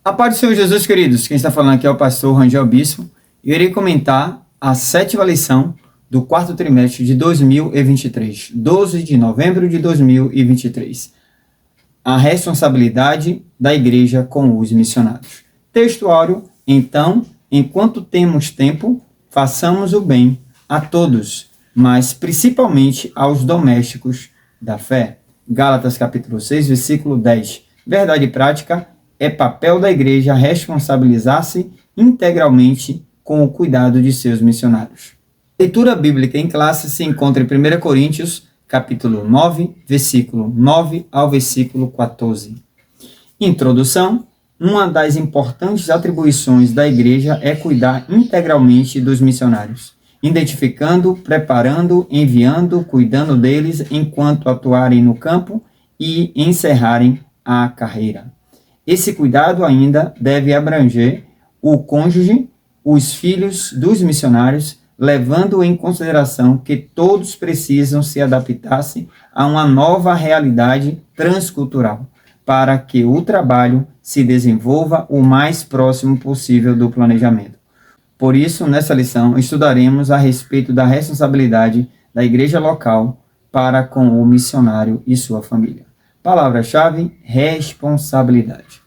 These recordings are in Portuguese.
A paz do Senhor Jesus, queridos. Quem está falando aqui é o pastor Rangel Bispo. Eu irei comentar a 7ª lição do 4º trimestre de 2023, 12 de novembro de 2023. A responsabilidade da igreja com os missionários. Textuário: então, enquanto temos tempo, façamos o bem a todos, mas principalmente aos domésticos da fé. Gálatas capítulo 6, versículo 10. Verdade prática: é papel da igreja responsabilizar-se integralmente com o cuidado de seus missionários. Leitura bíblica em classe se encontra em 1 Coríntios, capítulo 9, versículo 9 ao versículo 14. Introdução: uma das importantes atribuições da igreja é cuidar integralmente dos missionários, identificando, preparando, enviando, cuidando deles enquanto atuarem no campo e encerrarem a carreira. Esse cuidado ainda deve abranger o cônjuge, os filhos dos missionários, levando em consideração que todos precisam se adaptar-se a uma nova realidade transcultural, para que o trabalho se desenvolva o mais próximo possível do planejamento. Por isso, nessa lição, estudaremos a respeito da responsabilidade da igreja local para com o missionário e sua família. Palavra-chave: responsabilidade.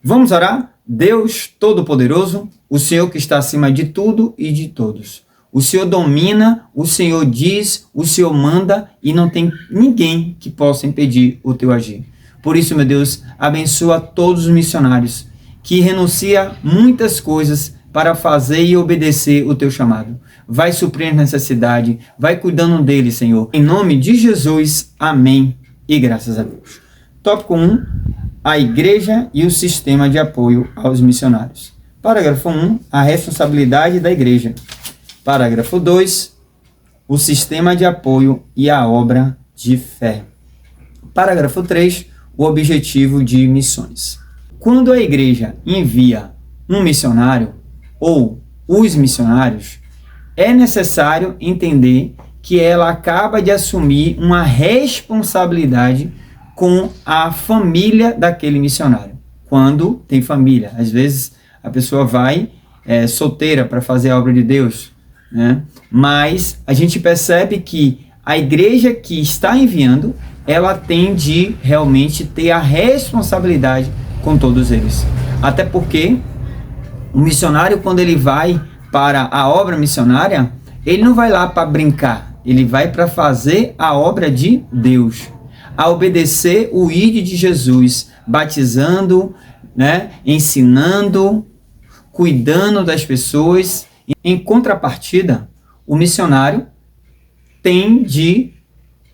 Vamos orar? Deus Todo-Poderoso, o Senhor que está acima de tudo e de todos. O Senhor domina, o Senhor diz, o Senhor manda e não tem ninguém que possa impedir o teu agir. Por isso, meu Deus, abençoa todos os missionários que renunciam muitas coisas para fazer e obedecer o teu chamado. Vai suprir a necessidade, vai cuidando deles, Senhor. Em nome de Jesus, amém e graças a Deus. Tópico 1. A igreja e o sistema de apoio aos missionários. Parágrafo 1. A responsabilidade da igreja. Parágrafo 2. O sistema de apoio e a obra de fé. Parágrafo 3. O objetivo de missões. Quando a igreja envia um missionário ou os missionários, é necessário entender que ela acaba de assumir uma responsabilidade com a família daquele missionário. Quando tem família, às vezes a pessoa vai solteira para fazer a obra de Deus, né? Mas a gente percebe que a igreja que está enviando, ela tem de realmente ter a responsabilidade com todos eles. Até porque o missionário, quando ele vai para a obra missionária, ele não vai lá para brincar, ele vai para fazer a obra de Deus, a obedecer o ID de Jesus, batizando, né, ensinando, cuidando das pessoas. Em contrapartida, o missionário tem de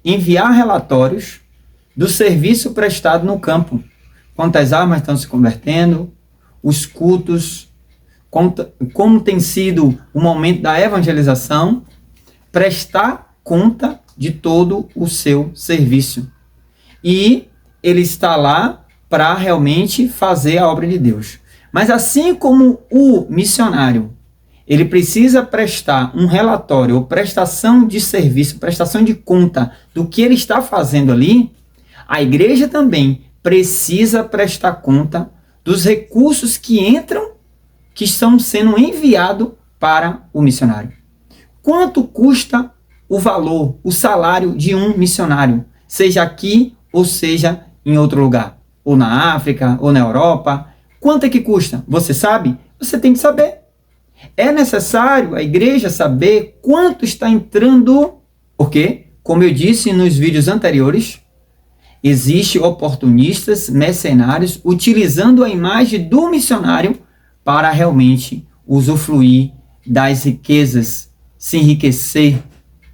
enviar relatórios do serviço prestado no campo. Quantas almas estão se convertendo, os cultos, como tem sido o momento da evangelização, prestar conta de todo o seu serviço. E ele está lá para realmente fazer a obra de Deus. Mas assim como o missionário, ele precisa prestar um relatório ou prestação de serviço, prestação de conta do que ele está fazendo ali, a igreja também precisa prestar conta dos recursos que entram, que estão sendo enviados para o missionário. Quanto custa o valor, o salário de um missionário, seja aqui ou seja em outro lugar, ou na África, ou na Europa? Quanto é que custa? Você sabe? Você tem que saber. É necessário a igreja saber quanto está entrando, porque, como eu disse nos vídeos anteriores, existem oportunistas, mercenários, utilizando a imagem do missionário para realmente usufruir das riquezas, se enriquecer.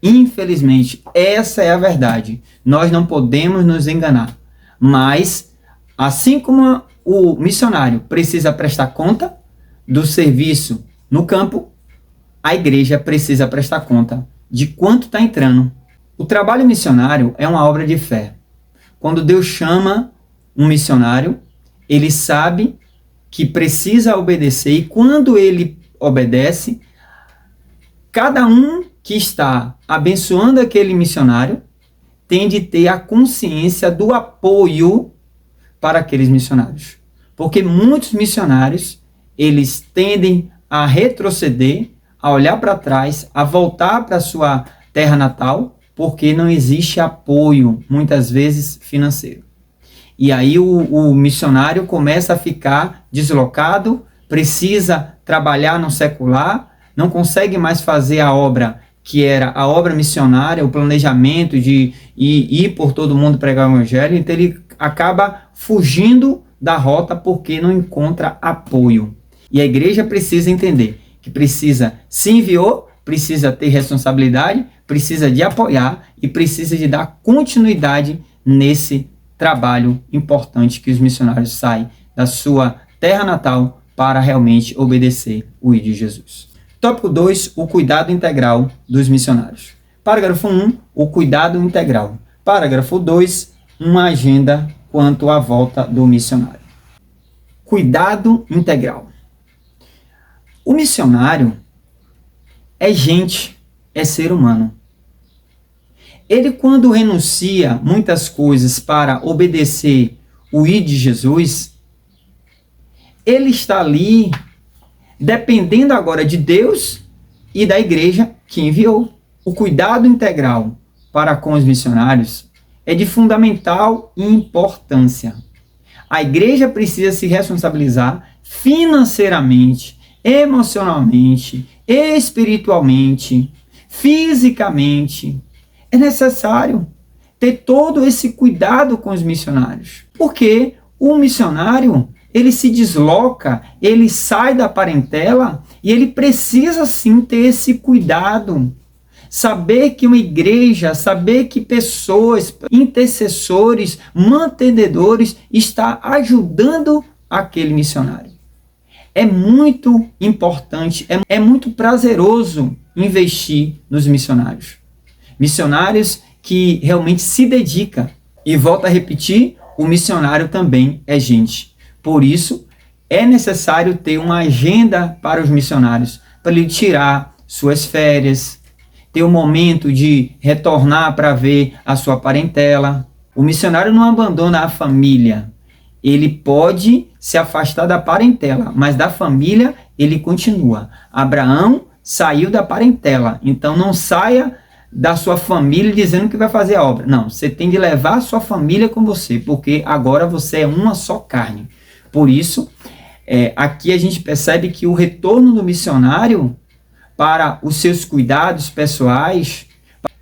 Infelizmente, essa é a verdade. Nós não podemos nos enganar. Mas, assim como o missionário precisa prestar conta do serviço no campo, a igreja precisa prestar conta de quanto está entrando. O trabalho missionário é uma obra de fé. Quando Deus chama um missionário, ele sabe que precisa obedecer, e quando ele obedece, cada um que está abençoando aquele missionário tem de ter a consciência do apoio para aqueles missionários. Porque muitos missionários, eles tendem a retroceder, a olhar para trás, a voltar para a sua terra natal, porque não existe apoio, muitas vezes, financeiro. E aí o missionário começa a ficar deslocado, precisa trabalhar no secular, não consegue mais fazer a obra que era a obra missionária, o planejamento de ir por todo mundo pregar o evangelho, então ele acaba fugindo da rota porque não encontra apoio. E a igreja precisa entender que precisa, se enviou, precisa ter responsabilidade, precisa de apoiar e precisa de dar continuidade nesse trabalho importante que os missionários saem da sua terra natal para realmente obedecer o ID de Jesus. Tópico 2, o cuidado integral dos missionários. Parágrafo 1, o cuidado integral. Parágrafo 2, uma agenda quanto à volta do missionário. Cuidado integral. O missionário é gente, é ser humano. Ele, quando renuncia muitas coisas para obedecer o ID de Jesus, ele está ali dependendo agora de Deus e da igreja que enviou. O cuidado integral para com os missionários é de fundamental importância. A igreja precisa se responsabilizar financeiramente, emocionalmente, espiritualmente, fisicamente. É necessário ter todo esse cuidado com os missionários, porque o missionário, ele se desloca, ele sai da parentela e ele precisa sim ter esse cuidado. Saber que uma igreja, saber que pessoas, intercessores, mantenedores está ajudando aquele missionário. É muito importante, é muito prazeroso investir nos missionários. Missionários que realmente se dedicam. E volto a repetir, o missionário também é gente. Por isso, é necessário ter uma agenda para os missionários, para ele tirar suas férias, ter um momento de retornar para ver a sua parentela. O missionário não abandona a família. Ele pode se afastar da parentela, mas da família ele continua. Abraão saiu da parentela, então não saia da sua família dizendo que vai fazer a obra. Não, você tem de levar a sua família com você, porque agora você é uma só carne. Por isso, aqui a gente percebe que o retorno do missionário para os seus cuidados pessoais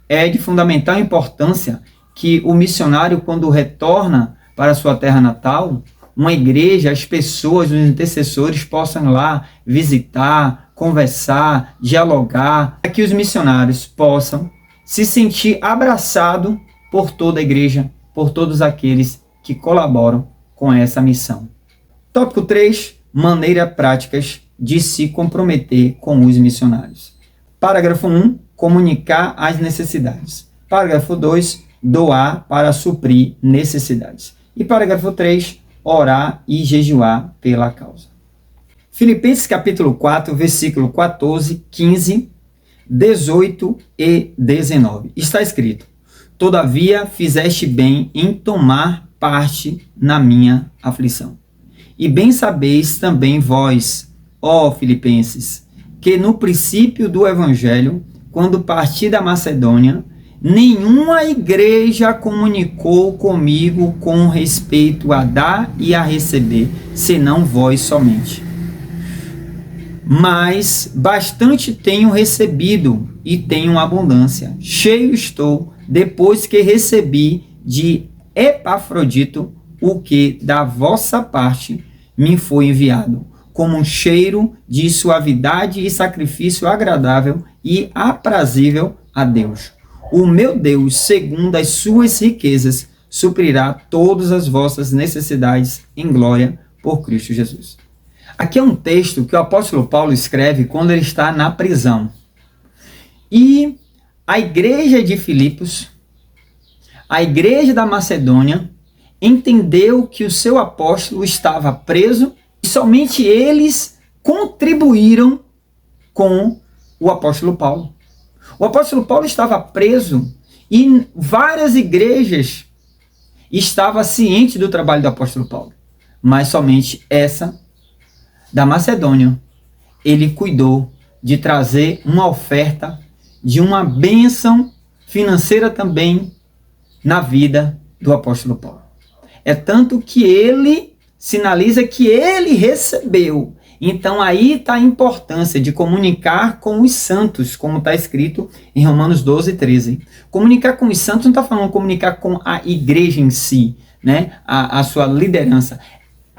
é de fundamental importância que o missionário, quando retorna para a sua terra natal, uma igreja, as pessoas, os intercessores possam ir lá visitar, conversar, dialogar, para que os missionários possam se sentir abraçados por toda a igreja, por todos aqueles que colaboram com essa missão. Tópico 3, maneiras práticas de se comprometer com os missionários. Parágrafo 1, comunicar as necessidades. Parágrafo 2, doar para suprir necessidades. E parágrafo 3, orar e jejuar pela causa. Filipenses capítulo 4, versículo 14, 15, 18 e 19. Está escrito: todavia fizeste bem em tomar parte na minha aflição. E bem sabeis também vós, ó Filipenses, que no princípio do evangelho, quando parti da Macedônia, nenhuma igreja comunicou comigo com respeito a dar e a receber, senão vós somente. Mas bastante tenho recebido e tenho abundância. Cheio estou, depois que recebi de Epafrodito o que da vossa parte me foi enviado, como um cheiro de suavidade e sacrifício agradável e aprazível a Deus. O meu Deus, segundo as suas riquezas, suprirá todas as vossas necessidades em glória por Cristo Jesus. Aqui é um texto que o apóstolo Paulo escreve quando ele está na prisão. E a igreja de Filipos, a igreja da Macedônia, entendeu que o seu apóstolo estava preso e somente eles contribuíram com o apóstolo Paulo. O apóstolo Paulo estava preso e várias igrejas estavam cientes do trabalho do apóstolo Paulo. mas somente essa da Macedônia. Ele cuidou de trazer uma oferta de uma bênção financeira também na vida do apóstolo Paulo. É tanto que ele sinaliza que ele recebeu. Então aí está a importância de comunicar com os santos, como está escrito em Romanos 12, 13. Comunicar com os santos não está falando comunicar com a igreja em si, né? A sua liderança.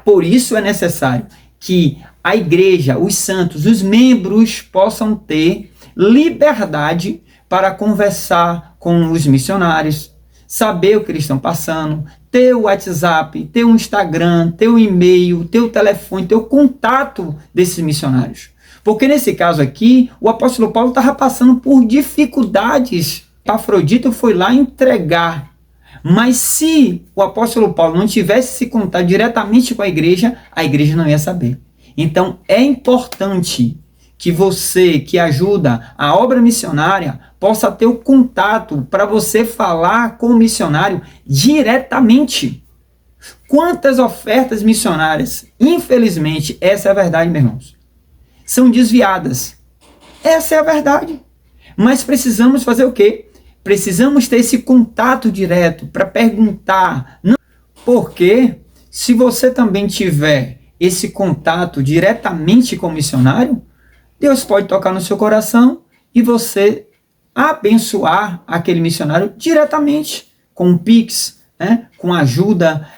Por isso é necessário que a igreja, os santos, os membros possam ter liberdade para conversar com os missionários, saber o que eles estão passando, ter o WhatsApp, ter o Instagram, ter o e-mail, ter o telefone, ter o contato desses missionários. Porque nesse caso aqui, o apóstolo Paulo estava passando por dificuldades. Epafrodito foi lá entregar. Mas se o apóstolo Paulo não tivesse se contato diretamente com a igreja não ia saber. Então é importante que você, que ajuda a obra missionária, possa ter o contato para você falar com o missionário diretamente. Quantas ofertas missionárias, infelizmente, essa é a verdade, meus irmãos, são desviadas. Essa é a verdade. Mas precisamos fazer o quê? Precisamos ter esse contato direto para perguntar. Não, porque se você também tiver esse contato diretamente com o missionário, Deus pode tocar no seu coração e você abençoar aquele missionário diretamente, com um Pix, né? Com a ajuda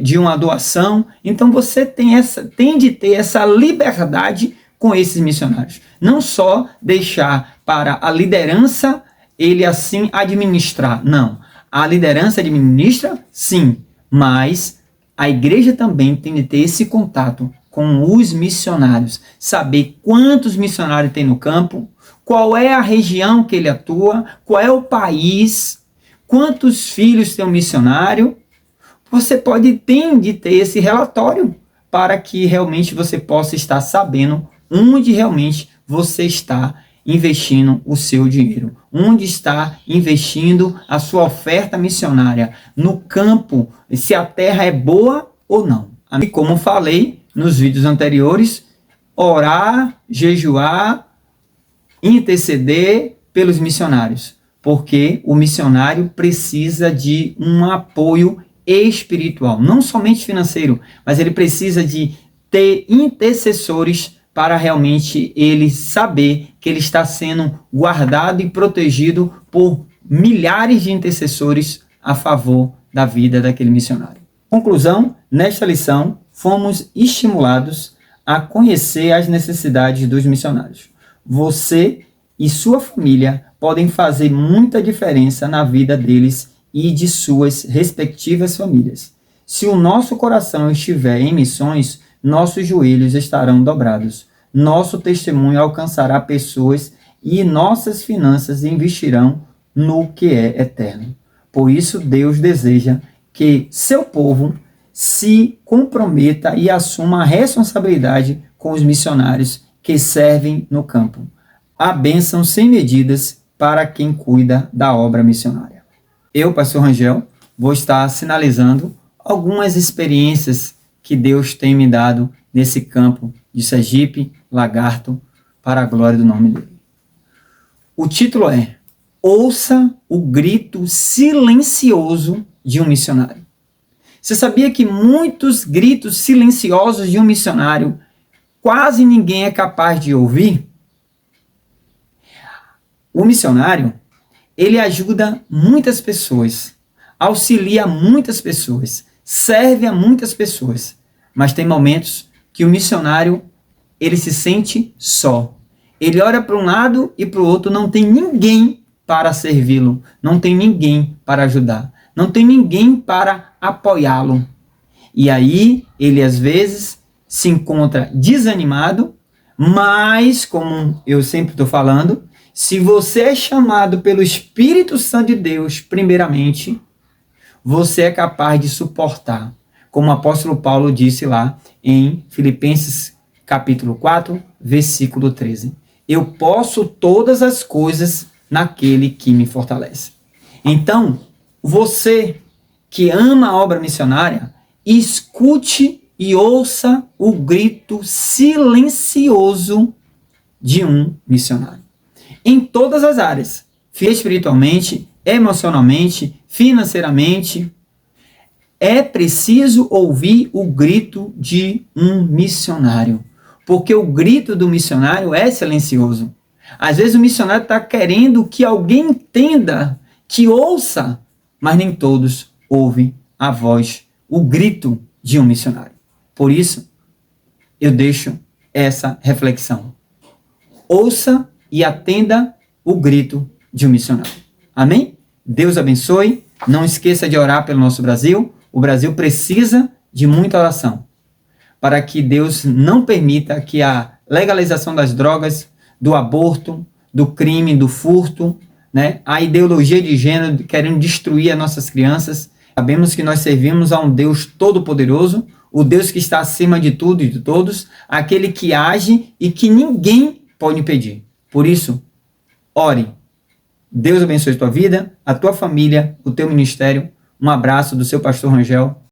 de uma doação. Então você tem de ter essa liberdade com esses missionários. Não só deixar para a liderança ele assim administrar. Não. A liderança administra, sim, mas a igreja também tem de ter esse contato com os missionários, saber quantos missionários tem no campo, qual é a região que ele atua, qual é o país, quantos filhos tem um missionário. Você tem de ter esse relatório para que realmente você possa estar sabendo onde realmente você está investindo o seu dinheiro, onde está investindo a sua oferta missionária, no campo, se a terra é boa ou não. E como falei nos vídeos anteriores, orar, jejuar, interceder pelos missionários, porque o missionário precisa de um apoio espiritual, não somente financeiro, mas ele precisa de ter intercessores para realmente ele saber que ele está sendo guardado e protegido por milhares de intercessores a favor da vida daquele missionário. Conclusão, nesta lição, fomos estimulados a conhecer as necessidades dos missionários. Você e sua família podem fazer muita diferença na vida deles e de suas respectivas famílias. Se o nosso coração estiver em missões, nossos joelhos estarão dobrados, nosso testemunho alcançará pessoas e nossas finanças investirão no que é eterno. Por isso, Deus deseja que seu povo se comprometa e assuma a responsabilidade com os missionários que servem no campo. Há bênção sem medidas para quem cuida da obra missionária. Eu, pastor Rangel, vou estar sinalizando algumas experiências que Deus tem me dado nesse campo de Sergipe, Lagarto, para a glória do nome dele. O título é Ouça o grito silencioso de um missionário. Você sabia que muitos gritos silenciosos de um missionário quase ninguém é capaz de ouvir? O missionário, ele ajuda muitas pessoas, auxilia muitas pessoas, serve a muitas pessoas, mas tem momentos que o missionário, ele se sente só. Ele olha para um lado e para o outro, não tem ninguém para servi-lo, não tem ninguém para ajudar, não tem ninguém para apoiá-lo. E aí, ele às vezes se encontra desanimado, mas, como eu sempre estou falando, se você é chamado pelo Espírito Santo de Deus, primeiramente, você é capaz de suportar. Como o apóstolo Paulo disse lá em Filipenses capítulo 4, versículo 13. Eu posso todas as coisas naquele que me fortalece. Então, você que ama a obra missionária, escute e ouça o grito silencioso de um missionário. Em todas as áreas, espiritualmente, emocionalmente, financeiramente, é preciso ouvir o grito de um missionário, porque o grito do missionário é silencioso. Às vezes o missionário está querendo que alguém entenda, que ouça, mas nem todos ouvem a voz, o grito de um missionário. Por isso, eu deixo essa reflexão. Ouça e atenda o grito de um missionário. Amém? Deus abençoe. Não esqueça de orar pelo nosso Brasil. O Brasil precisa de muita oração para que Deus não permita que a legalização das drogas, do aborto, do crime, do furto, né, a ideologia de gênero querendo destruir as nossas crianças. Sabemos que nós servimos a um Deus todo-poderoso, o Deus que está acima de tudo e de todos, aquele que age e que ninguém pode impedir. Por isso, ore. Deus abençoe a tua vida, a tua família, o teu ministério. Um abraço do seu pastor Rangel.